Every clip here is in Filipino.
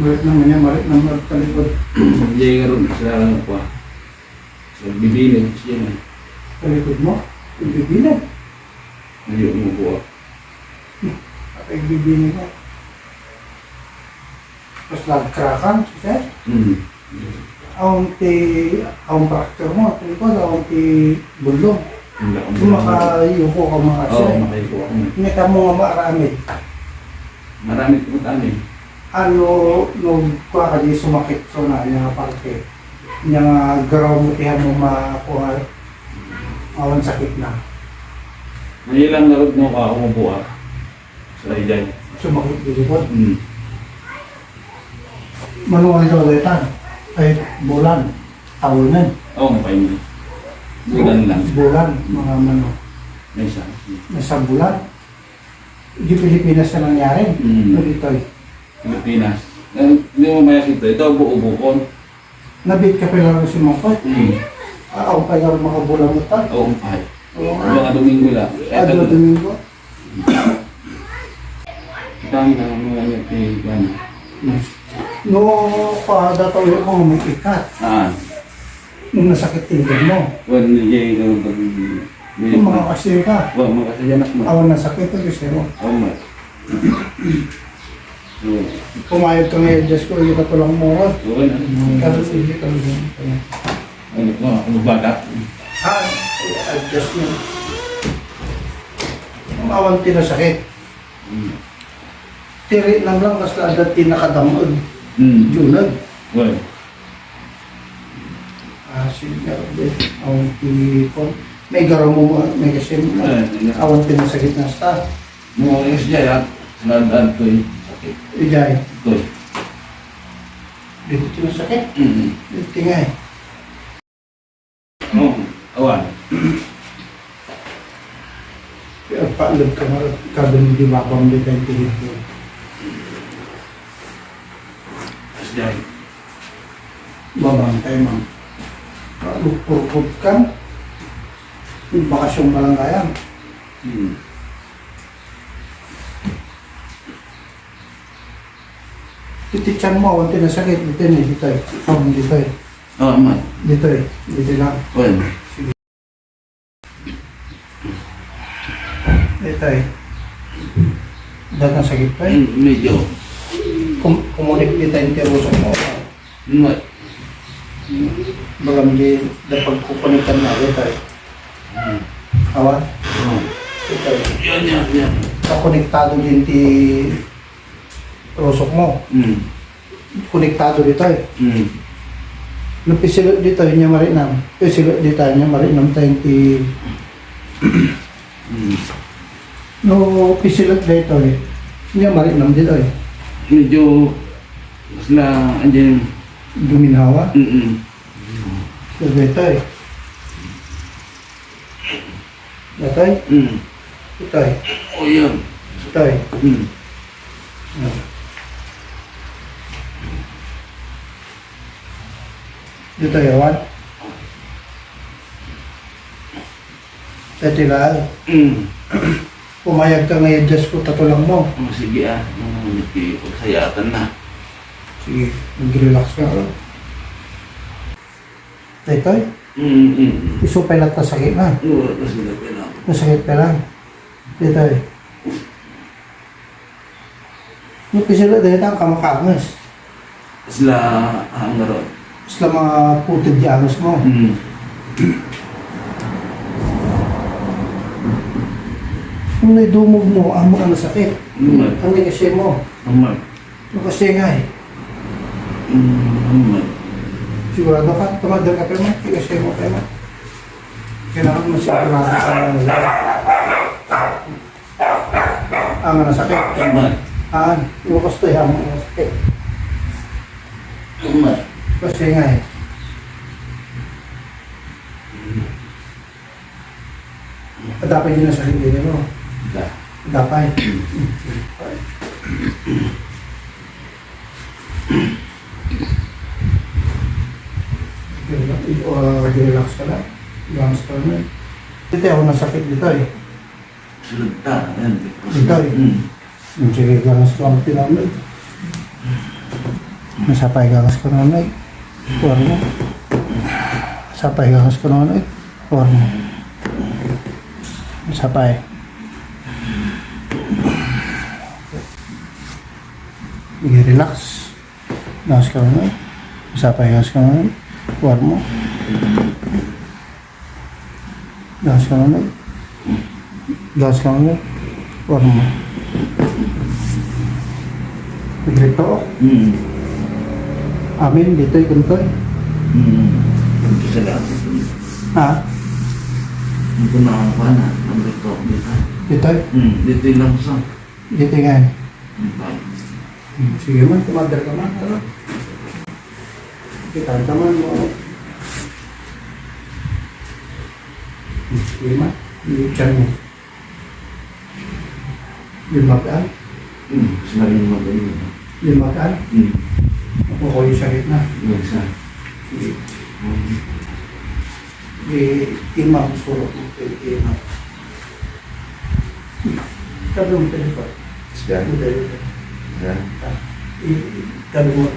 marit naman niya, marit na marit talikod. Diyan nga rin sa ano pa. Sa bibinin siya na. Talikod mo, ibibinan. Ngayon mo po. At ibibinan ka. Tapos nagkrakan, siya. Awang fracture mo, talikod, awang ti bulong. Kung makayuko ka mga Oo, siya. makayuko ako. Hindi ka mo nga maramid. Marami po kami. Ano, nung kuha ka di sumakit so na niya parte. Niya nga garaw mo tihan mo makuha. Awan sakit na. Ngayon na rin mo ka umubuha. Sa iday. Sumakit dito po. Hmm. Manuwal daw letan. Ay, bulan. Tawanan. Oo, mapay mo. Bulan lang. Bulan, mga mano. May isa. Nasa bulan. Di Pilipinas na nangyari. Hmm. Dito eh. Pilipinas. Hindi mo mayas ito. Ito buo-bukon. Nabit ka pala rin si Mangkot. Hmm. Ako pa yung makabulang mo ta. Oo, ay. Oo. Mga Domingo lang. Ado Domingo. Kita ang mga nagtigan. No, dataw yung mga may ikat. Nung nasakit tingin mo. Wala niya yung pag... Yung mga kasi ka. Wala, mga kasayanak mo. Awan nasakit ito gusto mo. Oo, ma. Pumayag ka ngayon, Diyos ko, yung katulang mo. Oo na. Kalo sige, kalo sige. Ano bata? Adjust mo. Ang awan tinasakit. Tiri lang mas ladat tinakadamod. Junag. Wala. Sige, awan tinipon. May garaw mo, may kasi awan tinasakit na sa. Mga yung siya yan. Sinadaan ko yung sakit. Ijay. Ito. Dito tinasakit. Dito tingay. Oo. Awan. Kaya paalab ka nga, kabin di babang di tayo tinipon. Siya. Babang tayo, ma'am. Purput ka. Yung bakasyon ka lang kaya. Titichan mo, awan tinasakit. Dito eh, dito eh. Dito eh. Oo, ma. Dito eh. Dito lang. Wala. Dito eh. Dahil nasakit pa eh. Medyo. Kumunik dito yung tirusok mo. Ma. Bagam di dapat kupunikan na dito eh. Awan. Oo. Dito eh. Yan. Kakonektado din ti rusok mo. Konektado dito eh. Nung pisilot dito, niya marinam. Pisilot dito, niya marinam tayong ti... No, pisilot dito eh. Niya marinam dito eh. Medyo sila andyan. Duminhawa. So dito eh. Dito eh. Dito eh. Oh, yan. Dito eh. Dito eh, awan. Dito lang. Pumayag ka ngayon, Diyos ko, tatulang mo. Oh, sige pagsayatan na. Sige, mag-relax ka. Dito eh. Isupay lang tasakit na. Oo, kasi na. Masakit ka lang. Dito eh. Yung pisila dito ang kamakamas. Sila ang naroon. Sila mga putid di anos mo. Kung may dumog mo, ang mga nasakit. Ang may kasi mo. Ang kasi nga eh. Sigurado ka, tumadal ka pa mo. Ang kasi mo pa mo. Kailangan mo sigurado ka. Ang nasakit. Yung gusto yung mga nasakit. Kasi nga eh. Dapat yun na sa hindi mo. Dapat. Relax ka lang. Relax ka lang. Dito ako nasakit dito eh. Sulagta. Yan. Dito eh. Sige, relax ka lang pinamit. Nasapay gakas ko naman ay. Kuwar mo. Nasapay gakas ko naman ay. Kuwar mo. Nasapay. Relax. Gakas ko naman ay. Nasapay gakas ko naman ay. Kuwar mo. Gakas ko naman ay. Gakas ko naman ay. Kuwar mo. Grito. Amin, dito'y kuntoy. Ito sa lahat. Ha? Ito na ako pa na. Ang dito. Dito'y? Dito lang sa. Dito'y nga. Sige man, kumadar ka man. Ano? Kita naman mo. Sige man, iikan mo. Limagaan? Sinabi mo magaling. Limagaan? Ako ko yung sakit na. Isa. Sige. Imam, surok mo. Imam. Sabi mo telepon. Siya. Dito. Siya. Sabi mo.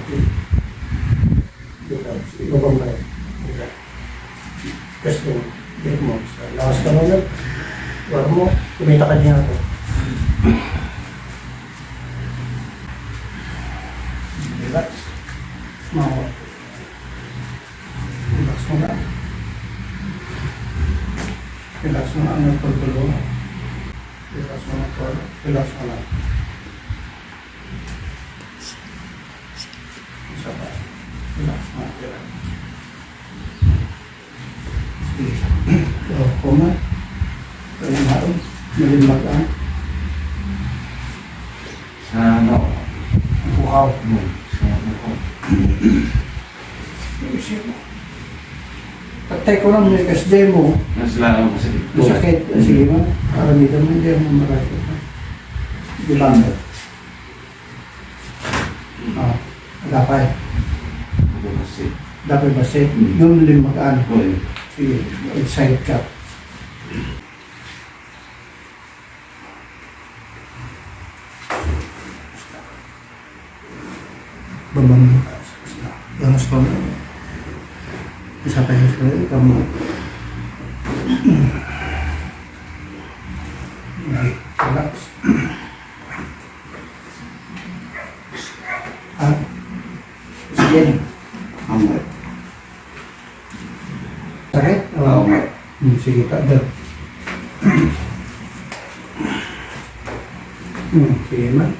Ibabang ba yun? Kasi mo. Dito mo. Lakas ka mo lang. Wala mo. Kumita ka niya ako. Relax. Mawa. Relax mo na. Relax mo na ang nagpagpulong. Relax mo na. Relax mo na. Isa pa. Relax mo na. Relax. Sige. So, kuma. Kaya naroon. Nalimagaan. Sa ano? Bukaw. Sa ano ko? Patay ko lang may kasday mo. Nasa ako sa dito. Masakit. Sige mo. Para dito mo hindi mo marami. Di ba? Dapay. Ako kasi. Dapay ba siya? Yung limagaan. Uy. Sige. Excited ka. Babang langsung kamu bisa kayak sekali kamu relax sige amat sakit Amat. sige tak ada sige man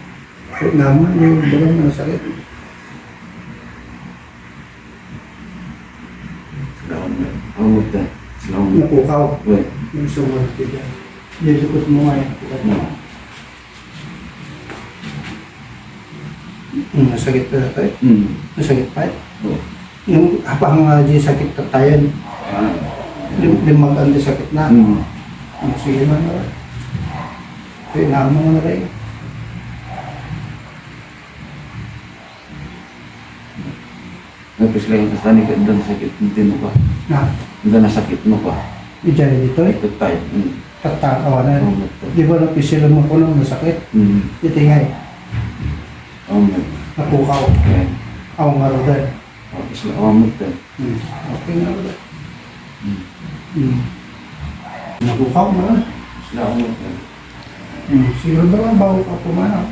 naman yung belum sakit. Selamat dah. Selamat. Napukaw. Uy. Yung sumunod ka dyan. Yung likod mo nga yung likod mo. Nasakit pa na tayo? Nasakit pa Oh. yung habang di sakit ka tayo, limagaan di sakit na. Sige na na. Kaya naman mo na rin. Tapos lang yung kasani ka doon sakit hindi mo pa. Na, Doon na sakit mo pa. ijari dito eh. Ito tayo. Tatakawa na. Di ba napisila mo ko nung nasakit? Dito nga eh. Amat. Napukaw. Okay. Ako nga rin dahil. Tapos lang amat dah. Okay na rin. Napukaw na rin. Selamat dah. Siguro ba ang bago ka pumanaw?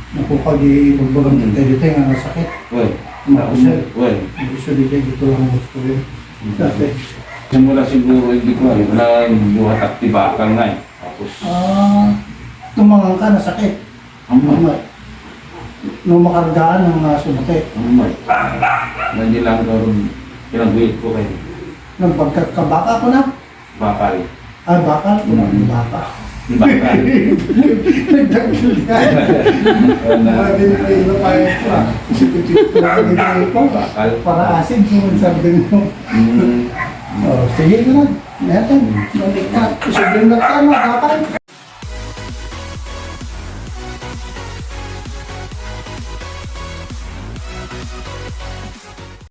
Napukaw di magbagang kita dito yung nasakit. Uy. Makusel. Uy. Gusto di dyan dito lang gusto rin. Dati. Simula siguro hindi ko eh. Wala yung buhat at tibakal na eh. Tapos. Tumangang ka, nasakit. Amat. Nung makargaan ng sumakit. Amat. Nandiyan lang karoon. Pinag-wait ko kayo. Nung pagkakabaka ko na. Bakal. Ay, baka. Baka. Bakal. Nagdagdag ka. Sabi na kayo na kayo pa. Sabi na kayo pa. Para asin kung sabi mo. Sige ko na. Meron. Balik ka. Sabi na ka, makakay.